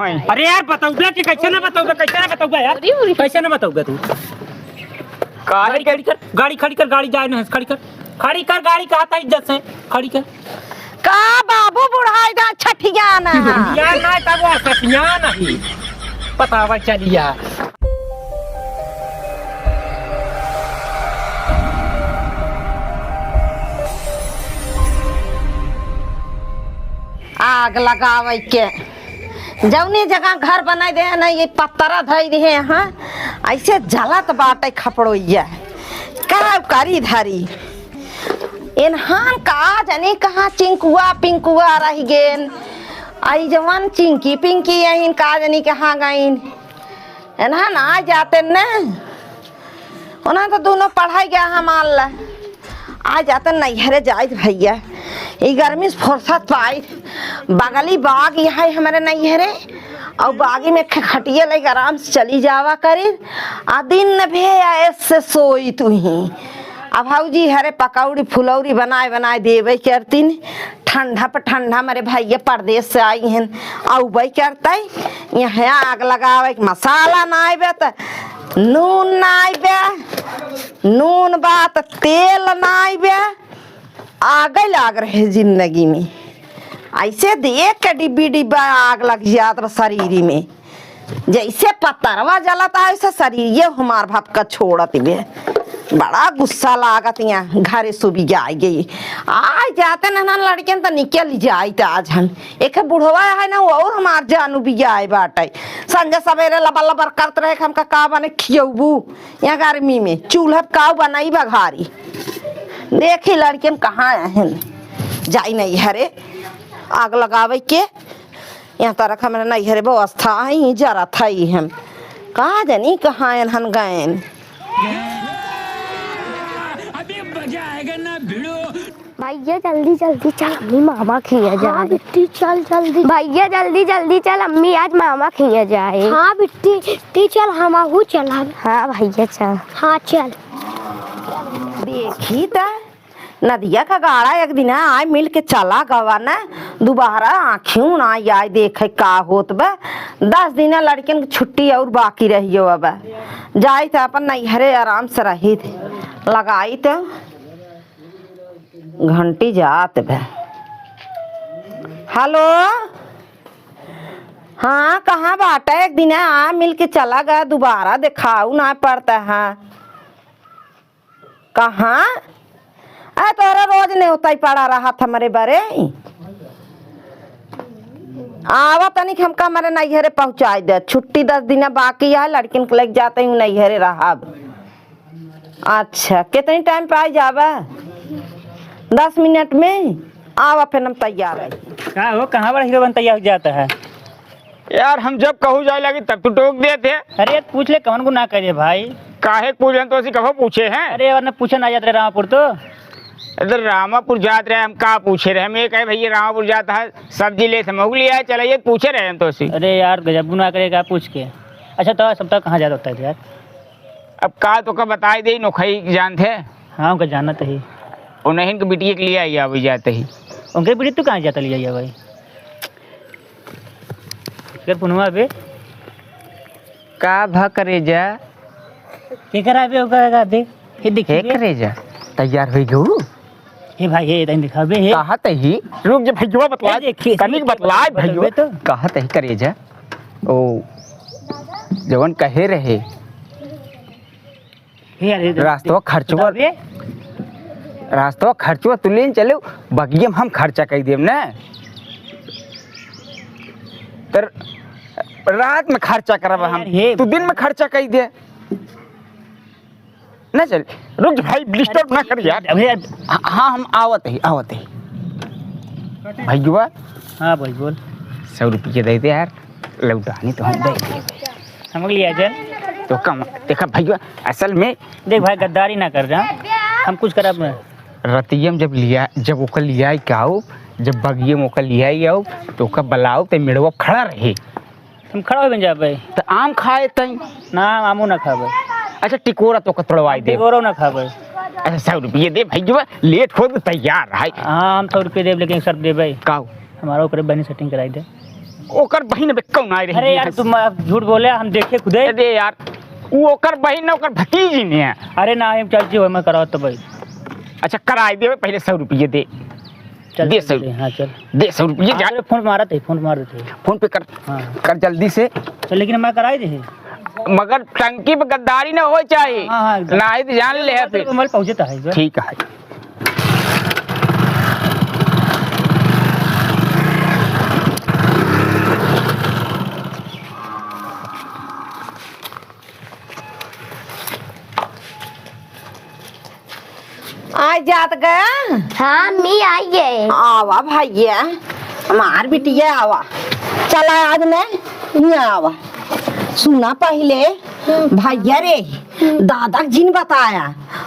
अरे यार बताओ कि कैसे ना बताओ यार कैसे ना बताओगे तू। गाड़ी खड़ी कर गाड़ी जाए ना खड़ी कर गाड़ी कहा था इज्जत से खड़ी कर का बाबू बुढ़ाई दा छठिया ना यार ना तब वो छठिया नहीं पता हुआ चलिया। आग लगावे के जौनी जगह घर बनाए दे ना ये पत्थरा धई दे हाँ ऐसे जलत बाटे खपड़ोइया का करी धारी इन्हान का जाने कहाँ चिंकुआ पिंकुआ रह गेन आई जवान चिंकी पिंकी यहीं का जानी कहाँ गईन इन्हान आ जाते न उन्हें तो दोनों पढ़ाई गया हमार आ जाते नैहरे जाए भैया ये गर्मी से फुर्सत पाई बगली बाग यहाँ हमारे नैहरे और बागी में खटिया लेके आराम से चली जावा करे आ दिन भी ऐसे सोई तू ही अब भाऊजी हरे पकौड़ी फुलौरी बनाए देवे करतीन ठंडा पर ठंडा मेरे भैया परदेश से आई हैं औबई करते यहाँ आग लगावे मसाला ना आवे तो नून ना आवे नून बात तेल ना आवे आगे लाग रहे जिंदगी में ऐसे देख के डिब्बा आग लग जात शरीर में जैसे पतरवा जलता है ऐसे शरीर ये हमार भाप का छोड़त बे बड़ा गुस्सा लागत यहाँ घरे सुबह जाए गई आ जाते ना लड़के तो निकल जाए आज हम एक बुढ़वा है ना वो और हमार जानू भी जाए बाटे संजय सवेरे लबर लबर करते रहे हमका का बने खियबू यहाँ गर्मी में चूल्हा का बनाई बघारी देखी लड़के कहाँ हैं जाई नहीं हरे आग लगावे के यहाँ तरह हमारे नहीं हरे व्यवस्था ही जरा था ही हम कहाँ जानी कहाँ हन गए भैया जल्दी चल अम्मी मामा खिया जाए। हाँ बिट्टी चल जल्दी भैया जल्दी चल अम्मी आज मामा खिया जाए। हाँ बिट्टी चल हम आहू चला। हाँ भैया चल। हाँ चल देखी था नदिया का गाड़ा एक दिन आए मिल के चला गवा ना दोबारा आँखियों ना आए देखे का होत बा 10 दिन लड़कियन की छुट्टी और बाकी रही हो अब जाए थे अपन नैहरे आराम से रही थे लगाई तो घंटी जात बा। हेलो हाँ कहाँ बाटा एक दिन आ मिल के चला गया दोबारा दिखाऊ ना पड़ता है कहाँ तोरा रोज नहीं होता ही पड़ा रहा था मेरे बारे आवा तनिक हमका हमारे नैहरे पहुँचाई दे छुट्टी 10 दिन बाकी है लड़किन को लेके जाते हूँ नैहरे रहा। अच्छा कितने टाइम पे आ जावा 10 मिनट में आवा फिर हम तैयार है। कहाँ हो कहाँ बड़ा हीरो बन तैयार हो जाता है यार हम जब कहूँ जाए लगी तब तो टोक देते। अरे पूछ ले कौन को ना करे भाई काहे पूछे तो ऐसी कहो पूछे हैं। अरे वरना पूछे ना जाते रामापुर तो इधर रामापुर जात रहे हम का पूछे रहे हम ये कहे भैया रामापुर जाता है सब्जी ले समूह लिया चलाइए पूछे रहे हम तो ऐसी। अरे यार गजब गुना करेगा पूछ के। अच्छा तो सब तक कहाँ जाता होता है यार अब का तो का बताई दे नोखई जानते हाँ उनका जाना तो ही उन्हें के बिटिया के लिए आई अभी जाते ही उनके बेटी तू कहाँ जाता लिया भाई फिर पुनवा बे का भा करे जा के करा बे होगा बे ये दिखे करे जा तैयार हो गयो हे भाई ये तन दिखाबे हे कहा तही रुक जा भैया बतला कनिक बतला भैया तो कहा तही करे जा ओ जवन कहे रहे हे रास्तवा खर्चवा तू लेन चलो बगिया हम खर्चा कर देम ना तर रात में खर्चा करब हम तू दिन में खर्चा कर दे ना चल रुक भाई डिस्टर्ब ना कर यार। हाँ हम आवत ही भैया हाँ भाई बोल 100 रुपये दे दे यार लौटानी तो हम दे हम लिया जाए तो कम देखा भैया असल में देख भाई गद्दारी ना कर रहा हम कुछ करब रतियम जब ओकर लिया आओ जब बगिए में ओकर लिया आओ तो ओकर बलाओ तो मेड़वा खड़ा रहे तुम खड़ा हो बन जाबे तो आम खाए तई ना आमू ना खाबे। अच्छा टिकोरा तो तोड़वाई दे टिकोरो ना खाबे। अच्छा 100 रुपये दे भैया लेट हो तैयार है। हाँ हम 100 रुपये देव लेकिन शर्त देवे काऊ हमारा ऊपर बनी सेटिंग कराई दे ओकर बहिन बे कौन आए रही? अरे यार तुम झूठ बोले, हम देखे खुदे। अरे यार वो ओकर बहिन ना ओकर भतीजी ने है। अरे ना हम चल जी मैं कराओ तो भाई। अच्छा कराई दे पहले 100 रुपये दे। चल दे दे 100। हाँ चल दे 100 रुपये जा। अरे फोन मारा थे, फोन मार देते। फोन पे कर। हाँ कर जल्दी से। तो लेकिन मैं कराई दे। मगर टंकी पे गद्दारी ना हो चाहिए। हाँ, ना ही तो जान ले है फिर। मोबाइल पहुंचता है। ठीक है। आ जात गया। हाँ अम्मी आई है। आवा भैया हमार बिटिया आवा। चला आज मैं यहाँ आवा। सुना पहले भैया रे दादा जिन बताया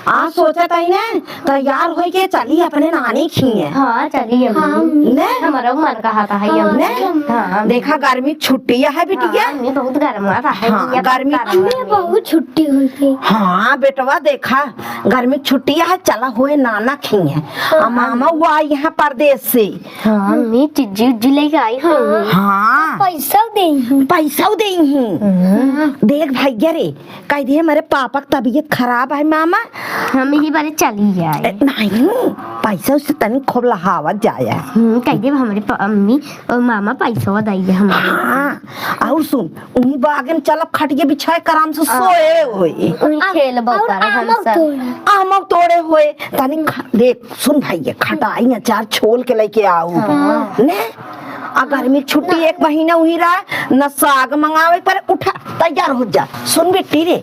आज सोचा था ना तैयार हो के चली अपने नानी खिए। हाँ चलिए ने हमारा मन कहा था ने हाँ देखा गर्मी छुट्टी है बिटिया। हाँ, बहुत गर्म है। हाँ, गर्मी बहुत छुट्टी हुई थी। हाँ बेटवा देखा गर्मी छुट्टी है चला हुए नाना खिए। मामा वो आई यहाँ परदेश से। हाँ मैं चिज्जी उज्जी लेके आई हूँ। हाँ पैसा दे पैसा दे देख भैया रे कह दिए मेरे पापा की तबीयत खराब है मामा। हम ही बारे चली जाए। नहीं पैसा उससे तनी खूब लहावत जाया। कह दे हमारे अम्मी और मामा पैसा दाइए हमारे। हाँ और सुन उन्हीं बागन चलब खटिए बिछाए कराम से सोए होए। खेल आम तोड़े हुए तनी देख सुन भैया खटाई अचार छोल के लेके आओ ने। अगर में छुट्टी 1 महीना हुई रहा न साग मंगावे पर उठा तैयार हो जा। सुन बेटी रे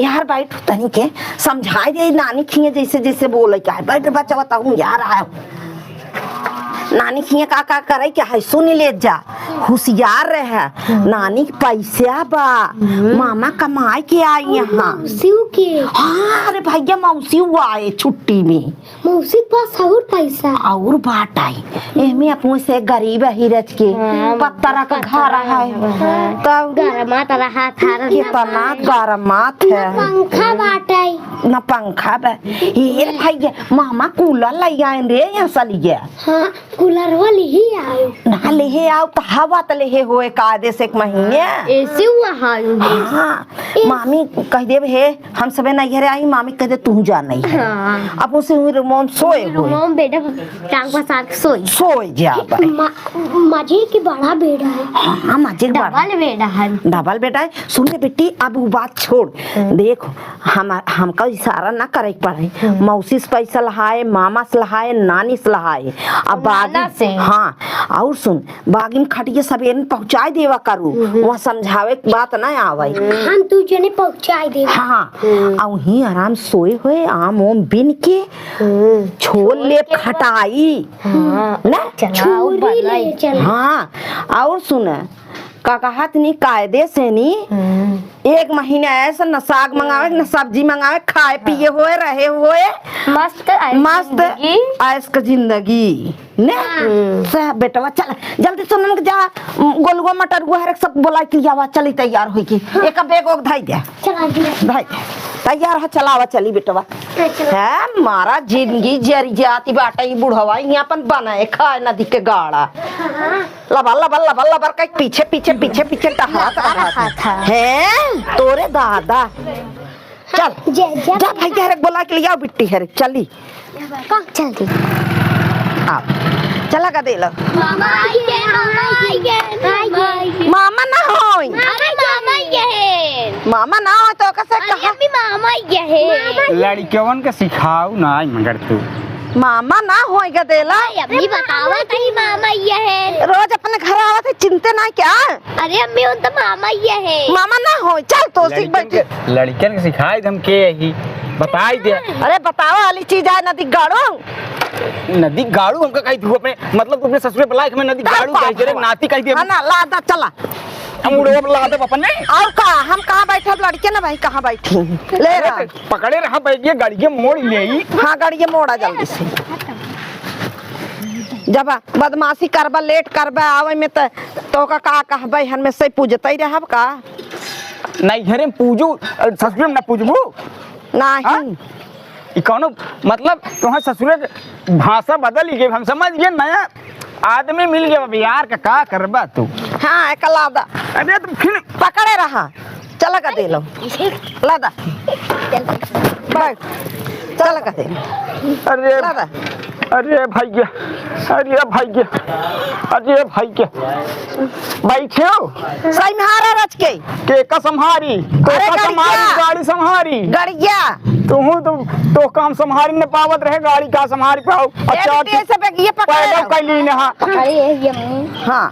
यार बैठ तनी के समझाई दे नानी खिए जैसे जैसे बोले क्या है। बैठ बच्चा बताऊं यार आया नानी खिए का करे क्या है सुन ले जा। होशियार रहे नानी के पैसा बा मामा कमाए के आई यहाँ। हाँ अरे भैया मौसी आए छुट्टी में। मौसी पास और पैसा और बाट आई एमे अपने से गरीब ही रच के पत्थर का घर है तब गरमात रहा था। कितना गरमात है। पंखा बाटाई न पंखा बे ये भैया मामा कूलर ले आए रे यहाँ सलिए। हाँ कूलर वाली ही आए ना ले आओ तो हवा तो ले होए कायदे से 1 महीने ऐसे हुआ। हाँ मामी कह दे हे हम सबे नहीं घरे आई मामी कह दे तू जा नहीं है। हाँ अब उसे हुई रोमन सोए हुए मोम बेटा टांग पर साथ सोई सोए जा मजे की बड़ा बेड़ा है। हाँ मजे डबल बेड़ा है। डबल बेटा है। सुन ले बेटी अब वो बात छोड़ देखो हमका इशारा ना करे पड़े। मौसी से पैसा लहाए मामा से लहाए नानी से लहाए अब बागी से। हाँ और सुन बागी में खटिए सब पहुँचा देवा करू वहाँ समझावे बात ना आवे। हम तुझे ने पहुँचा दे। हाँ और ही आराम सोए हुए आम ओम बिन के छोल ले खटाई ना। हाँ और सुन का कहत नहीं कायदे से नहीं 1 महीना ऐसा न साग मंगावे न सब्जी मंगावे खाए पिए हुए रहे हुए मस्त ऐश का जिंदगी ने। सह बेटवा चल जल्दी सुन जा गोलुआ मटर गुहर सब बोला कि आवा चली तैयार होई की एक बैग ओग धाई दे भाई तैयार हो चलावा चली बेटवा। है मारा जिंदगी जरी जाती बाटा ये बुढ़वा यहाँ अपन बनाए खाए नदी के गाड़ा लबल लबल लबल लबर का पीछे पीछे पीछे पीछे टहरा था है तोरे दादा। चल जा भाई हर बोला के लिए आओ बिट्टी हर चली चल आओ चला का दे लो। मामा आई गए मामा ना होई मामा मामा ना हो तो कैसे कहा मामा ये लड़कियों के सिखाऊ ना मगर तू मामा ना होई का देला। अम्मी बतावा कहीं मामा ये है। रोज अपने घर आवत है चिंता ना क्या। अरे अम्मी उन तो मामा ये है। मामा ना होई चल तो सीख बैठे लड़कियन के सिखाई हम के ही बताई दे। अरे बतावा वाली चीज है नदी गाड़ो नदी गाड़ू हमका कही तू अपने मतलब तू अपने ससुरे बुला के मैं नदी गाड़ू कही तेरे नाती कही दे ना लादा चला हम उड़ो ला दे अपन ने। और का हम कहां बैठे लड़के ना भाई कहां बैठी ले रहा पकड़े रहा बैठिए गाड़ी के मोड़ ले आई। हाँ गाड़ी के मोड़ा जल्दी से जब बदमाशी करबा लेट करबा आवे में तो का कहबे हन में से पूजते रहब का नहीं घरे में पूजू ससुरे में ना पूजबू नहीं ई कोनो मतलब तोहर ससुरे भाषा बदल गई हम समझ गए नया आदमी मिल गया बिहार का करबा तू। हाँ एक लादा अरे तुम फिर पकड़े रहा चला का दे लो लादा बैठ चला का दे अरे लादा अरे भैया अरे भैया अरे भैया बैठो सही में हारा रच के का संहारी तो अरे का संहारी गड़िया। गाड़ी संहारी गड़िया तो काम संहारी न पावत रहे गाड़ी का संहारी पाओ अच्छा ये से पे ये पकड़े पैदल रहो। कैली ने हाँ अरे ये अम्मी हाँ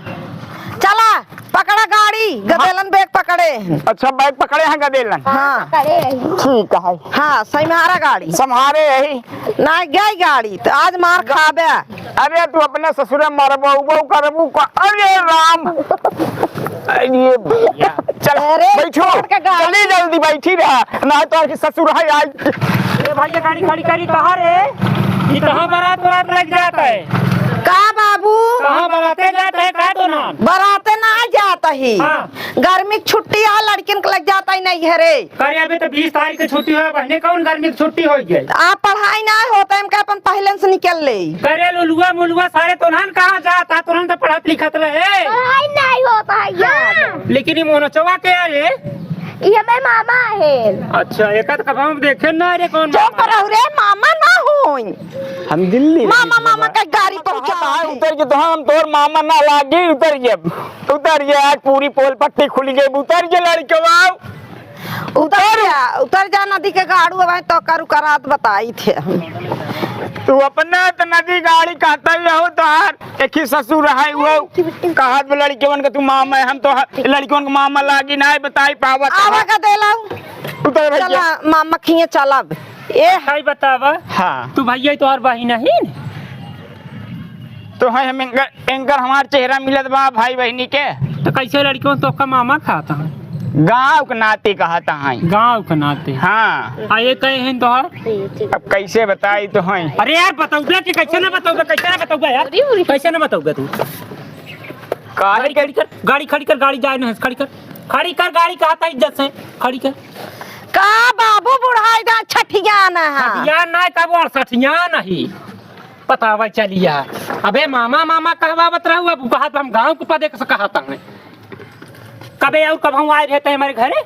चला पकड़ा गाड़ी गदेलन बैग पकड़े अच्छा बैग पकड़े हैं गदेलन हाँ अरे रही ठीक है हाँ सही में हारा गाड़ी संहारे यही ना गई गाड़ी तो आज मार खाबे अरे तू अपने ससुर मरबू बहू करबू अरे राम अरे भैया चल अरे, बैठो छोड़ के गाड़ी। जल्दी जल्दी बैठी रहा ना तो कि ससुर है आज अरे भैया गाड़ी खड़ी करी कहाँ रे ये कहाँ बारात बारात लग जाता है का बाबू कहाँ बाराते जाता है का तो नाम बराते ना जाता ही हाँ। गर्मी की छुट्टी है लड़किन को लग जाता ही नहीं है रे करे अभी तो 20 तारीख की छुट्टी है बहने कौन गर्मी की छुट्टी हो गई आप पढ़ाई ना होता है इनका अपन पहले से निकल ले करे लुलुआ मुलुआ सारे तोहन कहाँ जाता तोहन तो पढ़त लिखत रहे पढ़ाई नहीं होता है यार लेकिन ये मोनचवा के आए ये मेरे मामा है अच्छा एक कब हम देखे ना रे कौन चुप रहो रे मामा ना होई हम दिल्ली मामा मामा का गाड़ी पर चला उतर जे तो हम तोर मामा ना लागी उतर जे आज पूरी पोल पट्टी खुल गई उतर जे लड़कवा उतर जा नदी के गाड़ू अब तो करू करात बताई थे हम तू अपना तो नदी गाड़ी कहता ही हो तो हार एक ही ससुर है वो कहत में लड़कियों का तू मामा है हम तो लड़कियों का मामा लागी ना बताई पावत आवा का देला उतर भैया चला मामा खिए चलब ए हाय बतावा हाँ तू भैया तो और बहिन नहीं तो है हम एंकर हमार चेहरा मिलत बा भाई बहनी के तो कैसे लड़कियों तो का मामा खाता है गाँव के नाते कहता है गांव के नाते हाँ आए कहे हैं तो अब कैसे बताई तो है अरे यार बताऊंगा कि कैसे ना बताऊंगा यार कैसे ना बताऊंगा तू गाड़ी खड़ी कर गाड़ी जाए ना खड़ी कर गाड़ी कहा था इज्जत से खड़ी कर का बाबू बुढ़ाई दा छठियान है या ना कब और सठिया नहीं बतावा चलिया अबे मामा मामा कहवावत रहू अब कहा हम गांव के पदे से कहता है कबे और कब हम आए रहते हैं हमारे घरे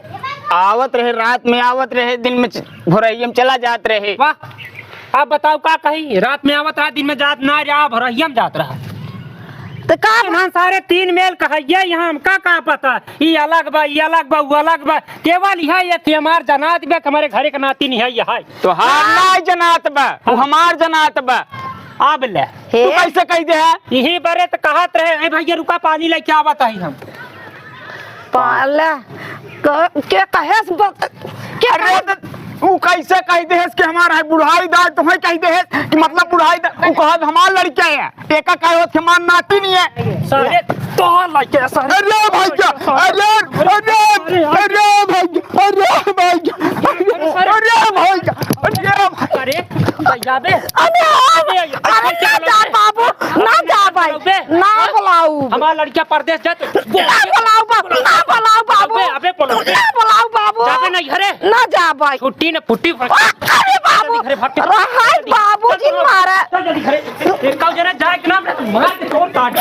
आवत रहे रात में आवत रहे दिन में भोरैया में चला जात रहे वाह आप बताओ का कही रात में आवत रहा दिन में जात ना रहा भोरैया में जात रहा तो का यहाँ सारे 3 मेल कहिए यहाँ हमका का पता ये अलग बा वो अलग बा केवल यह एक हमार जनात बा हमारे घरे का नाती नहीं है यह तो हार ना जनात बा वो हमार जनात बा अब ले हे तू कैसे कह दे है यही बरे तो कहत रहे भैया रुका पानी लेके आवत है हम पाला के कहेस के अरे तू कैसे कह दे कि हमारा है बुढ़ाई दार तुम्हें कह दे कि मतलब बुढ़ाई दार वो कहत हमार लड़के है एका कहो कि हमार नाती नहीं है सारे तो लगे सारे अरे भैया अरे अरे अरे भैया अरे भैया अरे भैया अरे भैया बे अरे ना जा बाबू ना जा भाई ना बुलाऊ हमारा लड़कियां परदेश जाते ना बुलाऊ बाबू ना बुलाऊ बाबू अबे बोलो ना बुलाऊ बाबू जाबे नहीं घरे ना जा भाई छुट्टी न पुट्टी अरे बाबू रहाई बाबू जी मारा चल जल्दी घरे एक काउ जरा जाए के नाम मार के तोड़ काट